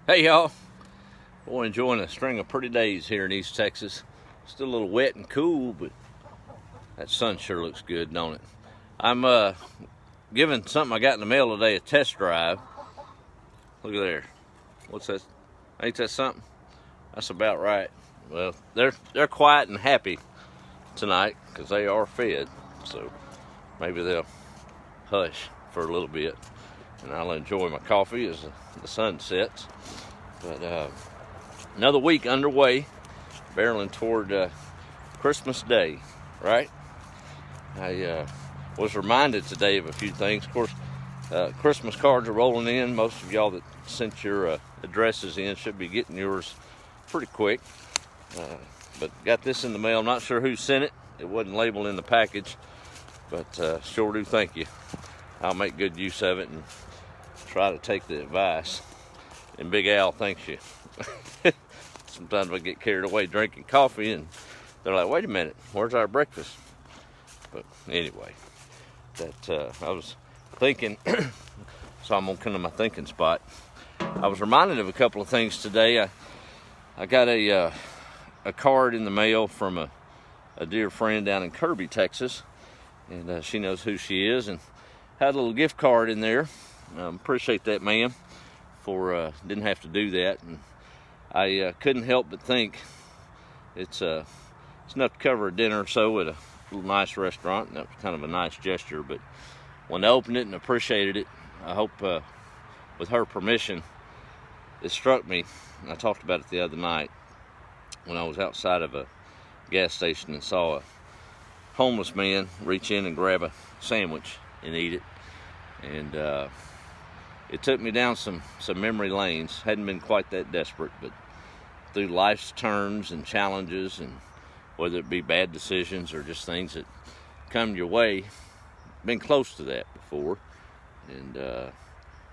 Hey y'all, boy, enjoying a string of pretty days here in East Texas. Still a little wet and cool, but that sun sure looks good, don't it? I'm giving something I got in the mail today a test drive. Look at there. What's that? Ain't that something? That's about right. Well, they're quiet and happy tonight because they are fed, so maybe they'll hush for a little bit, and I'll enjoy my coffee as the sun sets. But another week underway, barreling toward Christmas Day, right? I was reminded today of a few things. Of course, Christmas cards are rolling in. Most of y'all that sent your addresses in should be getting yours pretty quick. But got this in the mail. Not sure who sent it. It wasn't labeled in the package, but sure do thank you. I'll make good use of it and try to take the advice. And Big Al thanks you. Sometimes I get carried away drinking coffee and they're like, wait a minute, where's our breakfast? But anyway, that I was thinking, so I'm gonna come to my thinking spot. I was reminded of a couple of things today. I got a card in the mail from a dear friend down in Kirby, Texas, and she knows who she is, and had a little gift card in there. Appreciate that, ma'am. Didn't have to do that, and I couldn't help but think it's enough to cover a dinner or so at a little nice restaurant, and that was kind of a nice gesture. But when I opened it and appreciated it, I hope with her permission, it struck me, and I talked about it the other night when I was outside of a gas station and saw a homeless man reach in and grab a sandwich and eat it, and it took me down some memory lanes. Hadn't been quite that desperate, but through life's turns and challenges, and whether it be bad decisions or just things that come your way, been close to that before, and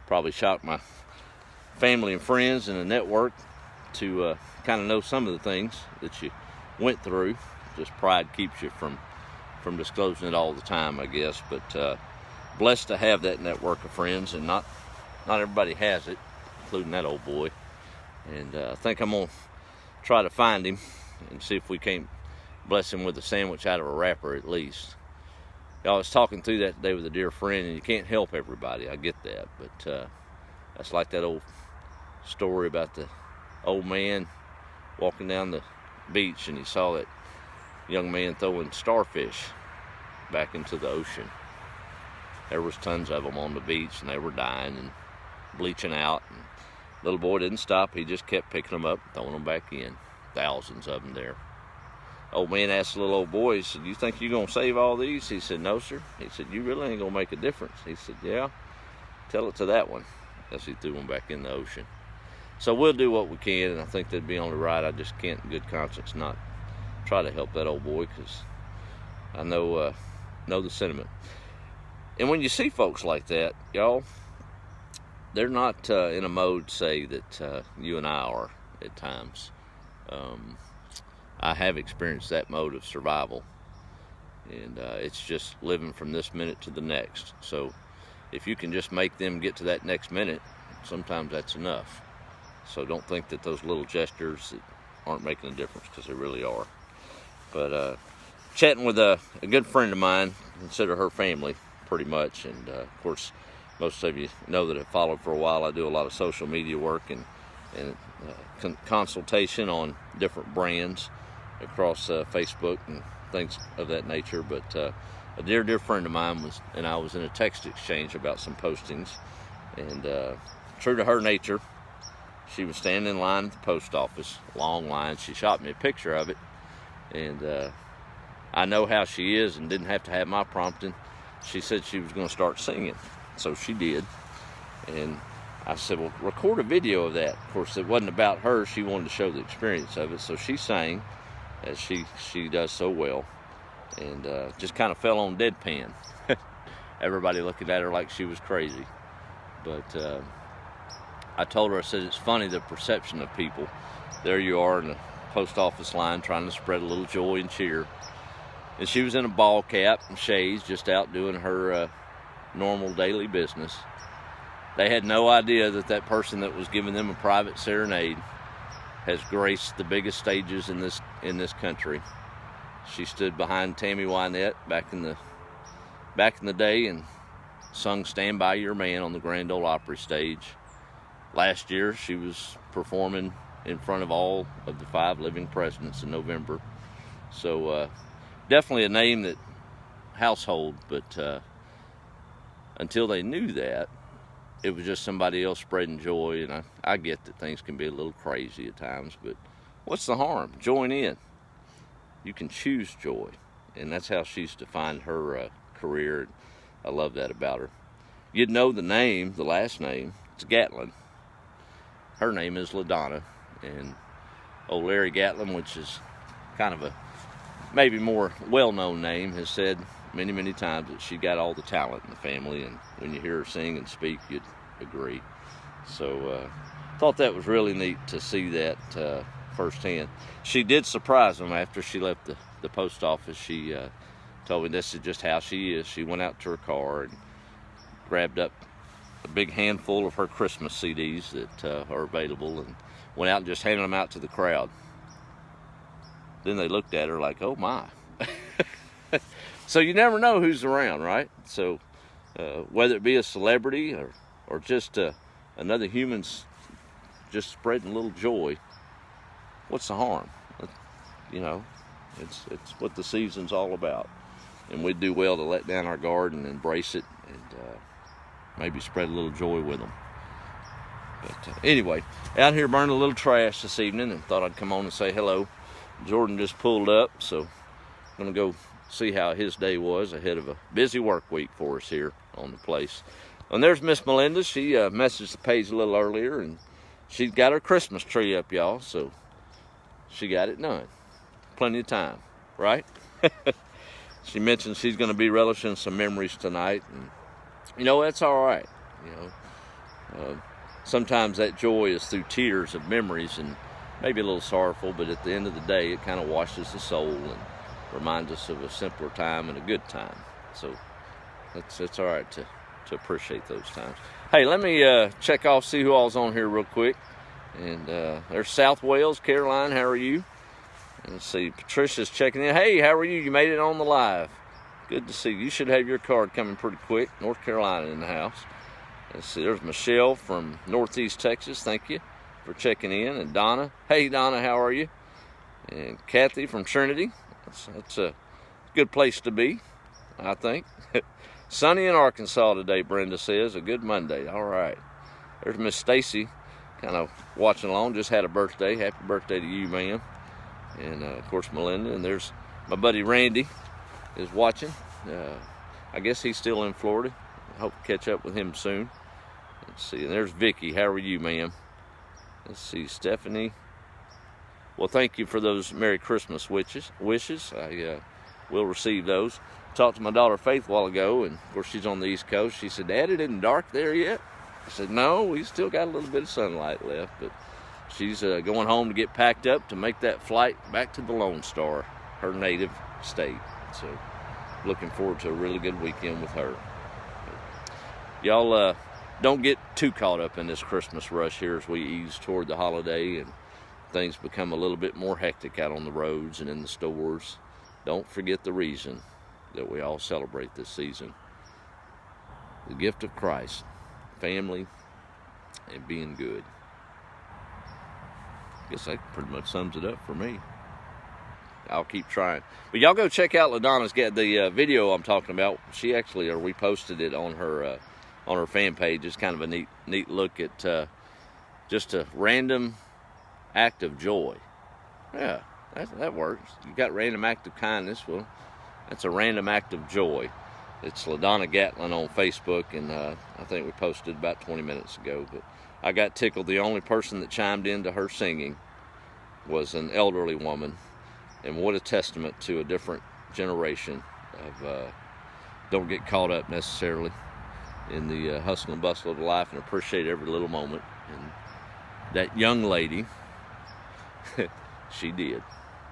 probably shocked my family and friends and the network to kind of know some of the things that you went through. Just pride keeps you from disclosing it all the time, I guess, but blessed to have that network of friends, and not everybody has it, including that old boy. And I think I'm going to try to find him and see if we can't bless him with a sandwich out of a wrapper at least. I was talking through that today with a dear friend, and you can't help everybody. I get that. But that's like that old story about the old man walking down the beach, and he saw that young man throwing starfish back into the ocean. There was tons of them on the beach, and they were dying and bleaching out, and little boy didn't stop. He just kept picking them up, throwing them back in. Thousands of them there. Old man asked the little old boy, he said, you think you're going to save all these? He said, no, sir. He said, you really ain't going to make a difference. He said, yeah, tell it to that one. As he threw them back in the ocean. So we'll do what we can, and I think that'd be only right. I just can't in good conscience not try to help that old boy, because I know the sentiment. And when you see folks like that, y'all, they're not in a mode, say, that you and I are at times. I have experienced that mode of survival, and it's just living from this minute to the next. So if you can just make them get to that next minute, sometimes that's enough. So don't think that those little gestures that aren't making a difference, because they really are. But chatting with a good friend of mine, consider her family pretty much, and of course most of you know that I've followed for a while. I do a lot of social media work and consultation on different brands across Facebook and things of that nature. But a dear friend of mine I was in a text exchange about some postings, and true to her nature, she was standing in line at the post office, long line. She shot me a picture of it, and I know how she is and didn't have to have my prompting. She said she was going to start singing, so she did. And I said, well, record a video of that. Of course, it wasn't about her. She wanted to show the experience of it, so she sang, as she does so well, and just kind of fell on deadpan. Everybody looking at her like she was crazy. But I told her, I said, it's funny, the perception of people. There you are in the post office line trying to spread a little joy and cheer. And she was in a ball cap and shades, just out doing her normal daily business. They had no idea that that person that was giving them a private serenade has graced the biggest stages in this country. She stood behind Tammy Wynette back in the day and sung "Stand By Your Man" on the Grand Ole Opry stage. Last year, she was performing in front of all of the 5 living presidents in November. So definitely a name that household, but until they knew that, it was just somebody else spreading joy. And I get that things can be a little crazy at times, but what's the harm? Join in. You can choose joy, and that's how she's defined her career. I love that about her. You'd know the name, the last name. It's Gatlin. Her name is LaDonna, and old Larry Gatlin, which is kind of a maybe more well-known name, has said many, many times that she got all the talent in the family, and when you hear her sing and speak, you'd agree. So thought that was really neat to see that firsthand. She did surprise them after she left the post office. She told me this is just how she is. She went out to her car and grabbed up a big handful of her Christmas CDs that are available and went out and just handed them out to the crowd. Then they looked at her like, oh my. So you never know who's around, right? So whether it be a celebrity or just another human's just spreading a little joy, what's the harm? You know, it's what the season's all about. And we'd do well to let down our guard and embrace it and maybe spread a little joy with them. But anyway, out here burning a little trash this evening, and thought I'd come on and say hello. Jordan just pulled up, so I'm going to go see how his day was ahead of a busy work week for us here on the place. And there's Miss Melinda. She messaged the page a little earlier, and she's got her Christmas tree up, y'all, so she got it done. Plenty of time, right? She mentioned she's going to be relishing some memories tonight, and you know, that's all right. You know, sometimes that joy is through tears of memories and maybe a little sorrowful, but at the end of the day, it kind of washes the soul and reminds us of a simpler time and a good time. So it's all right to appreciate those times. Hey, let me check off, see who all's on here real quick. And there's South Wales, Caroline, how are you? And let's see, Patricia's checking in. Hey, how are you? You made it on the live. Good to see you. You should have your card coming pretty quick. North Carolina in the house. Let's see, there's Michelle from Northeast Texas. Thank you for checking in. And Donna. Hey, Donna, how are you? And Kathy from Trinity. That's a good place to be, I think. Sunny in Arkansas today, Brenda says. A good Monday. All right. There's Miss Stacy, kind of watching along. Just had a birthday. Happy birthday to you, ma'am. And, of course, Melinda. And there's my buddy Randy is watching. I guess he's still in Florida. I hope to catch up with him soon. Let's see. And there's Vicky. How are you, ma'am? Let's see. Stephanie. Well, thank you for those Merry Christmas wishes. I will receive those. Talked to my daughter Faith a while ago, and of course she's on the East Coast. She said, Dad, it isn't dark there yet? I said, no, we still got a little bit of sunlight left, but she's going home to get packed up to make that flight back to the Lone Star, her native state. So looking forward to a really good weekend with her. Y'all don't get too caught up in this Christmas rush here as we ease toward the holiday and things become a little bit more hectic out on the roads and in the stores. Don't forget the reason that we all celebrate this season. The gift of Christ, family, and being good. I guess that pretty much sums it up for me. I'll keep trying. But y'all go check out LaDonna's the video I'm talking about. She actually reposted it on her fan page. It's kind of a neat look at just a random act of joy. Yeah, that works. You got random act of kindness. Well, that's a random act of joy. It's LaDonna Gatlin on Facebook, and I think we posted about 20 minutes ago. But I got tickled. The only person that chimed into her singing was an elderly woman, and what a testament to a different generation of don't get caught up necessarily in the hustle and bustle of life and appreciate every little moment. And that young lady, she did.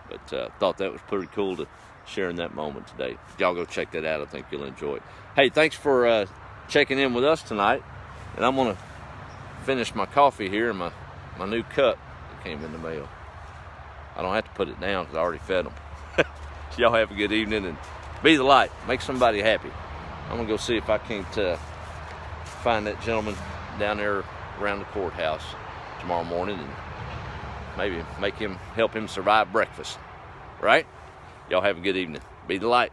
But thought that was pretty cool to share in that moment today. Y'all go check that out. I think you'll enjoy it. Hey, thanks for checking in with us tonight. And I'm gonna finish my coffee here in my new cup that came in the mail. I don't have to put it down because I already fed them. Y'all have a good evening and be the light. Make somebody happy. I'm gonna go see if I can't find that gentleman down there around the courthouse tomorrow morning and maybe help him survive breakfast. Right? Y'all have a good evening. Be the light.